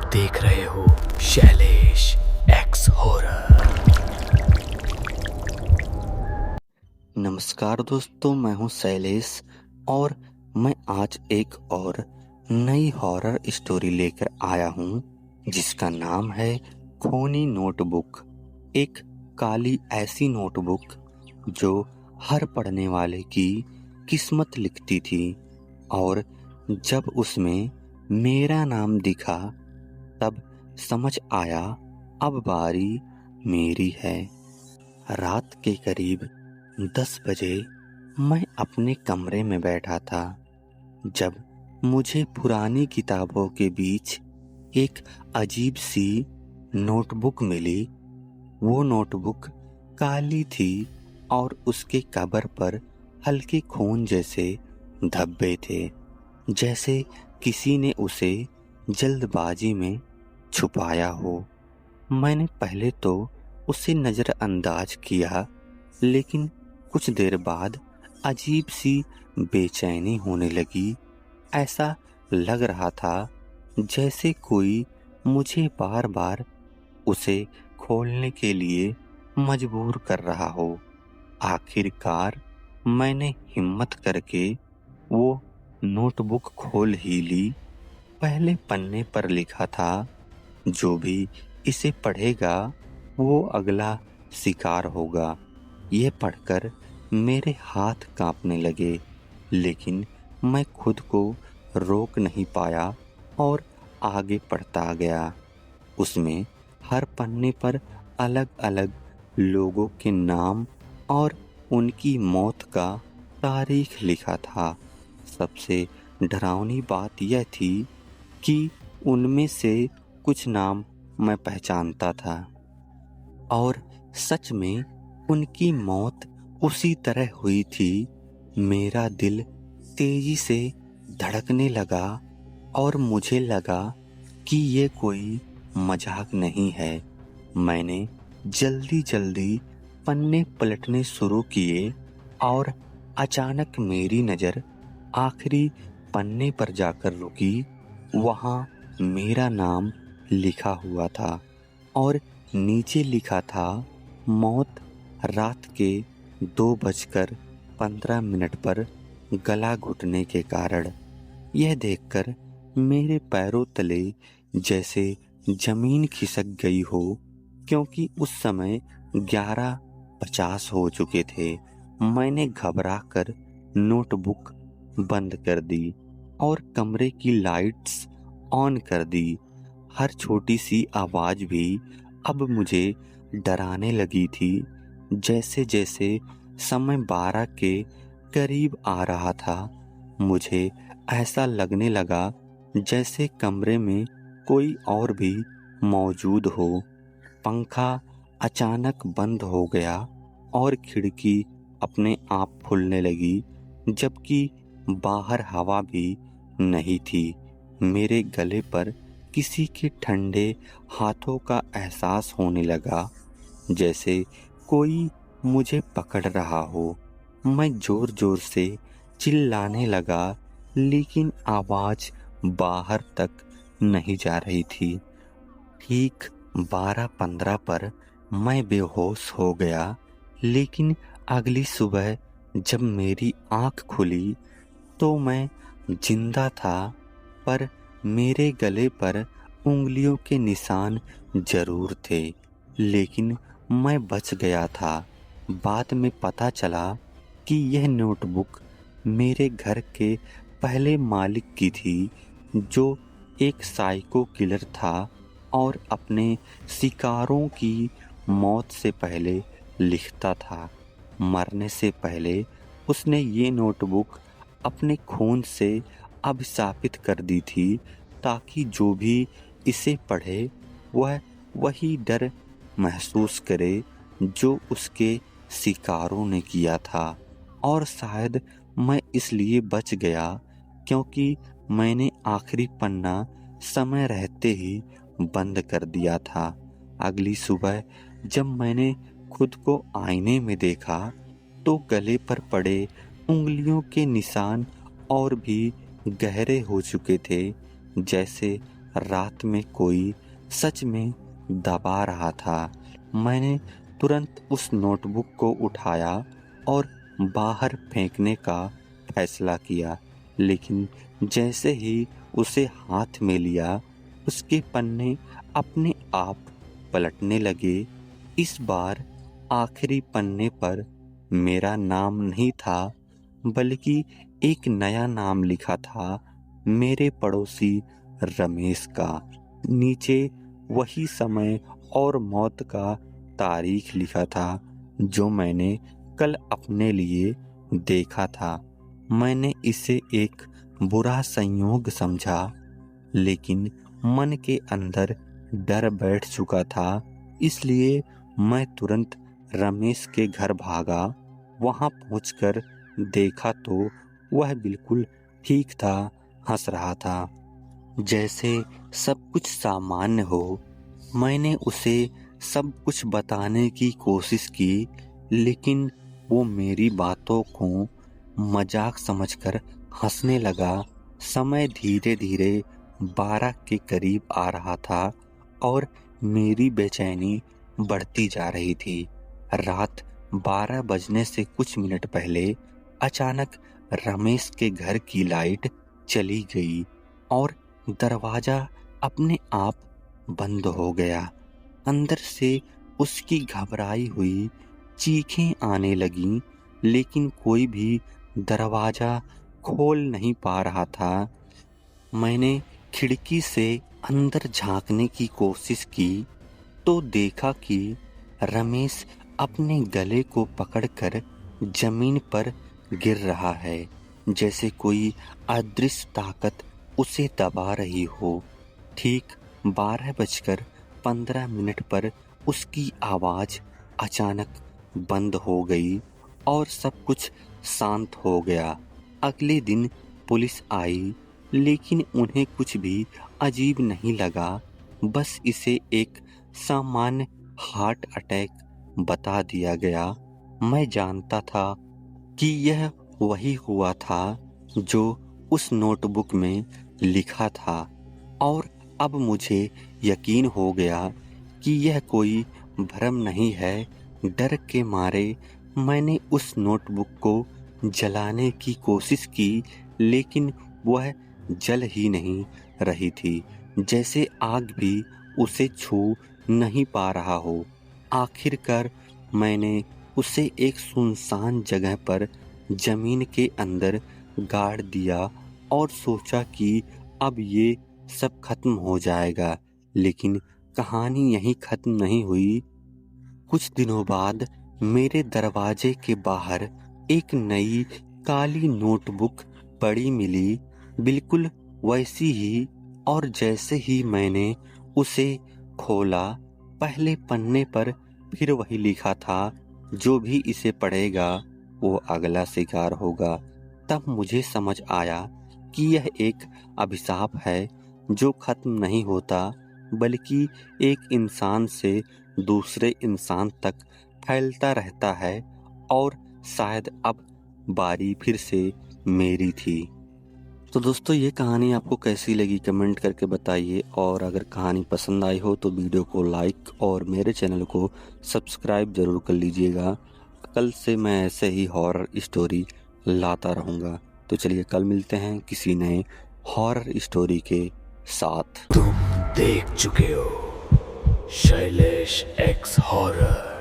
देख रहे हो शैलेश एक्स हॉरर। नमस्कार दोस्तों, मैं हूं शैलेश और मैं आज एक और नई हॉरर स्टोरी लेकर आया हूं जिसका नाम है खूनी नोटबुक। एक काली ऐसी नोटबुक जो हर पढ़ने वाले की किस्मत लिखती थी और जब उसमें मेरा नाम दिखा तब समझ आया अब बारी मेरी है। रात के करीब 10 बजे मैं अपने कमरे में बैठा था जब मुझे पुरानी किताबों के बीच एक अजीब सी नोटबुक मिली। वो नोटबुक काली थी और उसके कवर पर हल्के खून जैसे धब्बे थे, जैसे किसी ने उसे जल्दबाजी में छुपाया हो। मैंने पहले तो उसे नज़रअंदाज किया, लेकिन कुछ देर बाद अजीब सी बेचैनी होने लगी। ऐसा लग रहा था जैसे कोई मुझे बार बार उसे खोलने के लिए मजबूर कर रहा हो। आखिरकार मैंने हिम्मत करके वो नोटबुक खोल ही ली। पहले पन्ने पर लिखा था, जो भी इसे पढ़ेगा वो अगला शिकार होगा। ये पढ़कर मेरे हाथ कांपने लगे, लेकिन मैं खुद को रोक नहीं पाया और आगे पढ़ता गया। उसमें हर पन्ने पर अलग अलग लोगों के नाम और उनकी मौत का तारीख लिखा था। सबसे डरावनी बात यह थी कि उनमें से कुछ नाम मैं पहचानता था और सच में उनकी मौत उसी तरह हुई थी। मेरा दिल तेजी से धड़कने लगा और मुझे लगा कि ये कोई मजाक नहीं है। मैंने जल्दी जल्दी पन्ने पलटने शुरू किए और अचानक मेरी नज़र आखिरी पन्ने पर जाकर रुकी। वहाँ मेरा नाम लिखा हुआ था और नीचे लिखा था, मौत रात के 2:15 पर गला घुटने के कारण। यह देखकर मेरे पैरों तले जैसे जमीन खिसक गई हो, क्योंकि उस समय 11:50 हो चुके थे। मैंने घबराकर नोटबुक बंद कर दी और कमरे की लाइट्स ऑन कर दी। हर छोटी सी आवाज़ भी अब मुझे डराने लगी थी। जैसे जैसे समय 12 के करीब आ रहा था, मुझे ऐसा लगने लगा जैसे कमरे में कोई और भी मौजूद हो। पंखा अचानक बंद हो गया और खिड़की अपने आप खुलने लगी, जबकि बाहर हवा भी नहीं थी। मेरे गले पर किसी के ठंडे हाथों का एहसास होने लगा, जैसे कोई मुझे पकड़ रहा हो। मैं जोर जोर से चिल्लाने लगा, लेकिन आवाज़ बाहर तक नहीं जा रही थी। ठीक 12:15 पर मैं बेहोश हो गया, लेकिन अगली सुबह जब मेरी आँख खुली तो मैं जिंदा था, पर मेरे गले पर उंगलियों के निशान जरूर थे, लेकिन मैं बच गया था। बाद में पता चला कि यह नोटबुक मेरे घर के पहले मालिक की थी, जो एक साइको किलर था और अपने शिकारों की मौत से पहले लिखता था। मरने से पहले उसने ये नोटबुक अपने खून से अभिशापित कर दी थी, ताकि जो भी इसे पढ़े वह वही डर महसूस करे जो उसके शिकारों ने किया था। और शायद मैं इसलिए बच गया क्योंकि मैंने आखिरी पन्ना समय रहते ही बंद कर दिया था। अगली सुबह जब मैंने खुद को आईने में देखा तो गले पर पड़े उंगलियों के निशान और भी गहरे हो चुके थे, जैसे रात में कोई सच में दबा रहा था। मैंने तुरंत उस नोटबुक को उठाया और बाहर फेंकने का फैसला किया, लेकिन जैसे ही उसे हाथ में लिया, उसके पन्ने अपने आप पलटने लगे। इस बार आखिरी पन्ने पर मेरा नाम नहीं था, बल्कि एक नया नाम लिखा था, मेरे पड़ोसी रमेश का। नीचे वही समय और मौत का तारीख लिखा था जो मैंने कल अपने लिए देखा था। मैंने इसे एक बुरा संयोग समझा, लेकिन मन के अंदर डर बैठ चुका था, इसलिए मैं तुरंत रमेश के घर भागा। वहां पहुंचकर देखा तो वह बिल्कुल ठीक था, हंस रहा था, जैसे सब कुछ सामान्य हो। मैंने उसे सब कुछ बताने की कोशिश की, लेकिन वो मेरी बातों को मजाक समझकर हंसने लगा। समय धीरे धीरे 12 के करीब आ रहा था और मेरी बेचैनी बढ़ती जा रही थी। रात 12 बजने से कुछ मिनट पहले अचानक रमेश के घर की लाइट चली गई और दरवाजा अपने आप बंद हो गया। अंदर से उसकी घबराई हुई चीखें आने लगीं, लेकिन कोई भी दरवाजा खोल नहीं पा रहा था। मैंने खिड़की से अंदर झांकने की कोशिश की तो देखा कि रमेश अपने गले को पकड़कर जमीन पर गिर रहा है, जैसे कोई अदृश्य ताकत उसे दबा रही हो। ठीक 12:15 पर उसकी आवाज अचानक बंद हो गई और सब कुछ शांत हो गया। अगले दिन पुलिस आई, लेकिन उन्हें कुछ भी अजीब नहीं लगा, बस इसे एक सामान्य हार्ट अटैक बता दिया गया। मैं जानता था कि यह वही हुआ था जो उस नोटबुक में लिखा था, और अब मुझे यकीन हो गया कि यह कोई भ्रम नहीं है। डर के मारे मैंने उस नोटबुक को जलाने की कोशिश की, लेकिन वह जल ही नहीं रही थी, जैसे आग भी उसे छू नहीं पा रहा हो। आखिरकार मैंने उसे एक सुनसान जगह पर जमीन के अंदर गाड़ दिया और सोचा कि अब ये सब खत्म हो जाएगा, लेकिन कहानी यहीं खत्म नहीं हुई। कुछ दिनों बाद मेरे दरवाजे के बाहर एक नई काली नोटबुक पड़ी मिली, बिल्कुल वैसी ही, और जैसे ही मैंने उसे खोला, पहले पन्ने पर फिर वही लिखा था, जो भी इसे पढ़ेगा वो अगला शिकार होगा। तब मुझे समझ आया कि यह एक अभिशाप है जो खत्म नहीं होता, बल्कि एक इंसान से दूसरे इंसान तक फैलता रहता है, और शायद अब बारी फिर से मेरी थी। तो दोस्तों, ये कहानी आपको कैसी लगी कमेंट करके बताइए, और अगर कहानी पसंद आई हो तो वीडियो को लाइक और मेरे चैनल को सब्सक्राइब जरूर कर लीजिएगा। कल से मैं ऐसे ही हॉरर स्टोरी लाता रहूँगा। तो चलिए कल मिलते हैं किसी नए हॉरर स्टोरी के साथ। तुम देख चुके हो शैलेश एक्स हॉरर।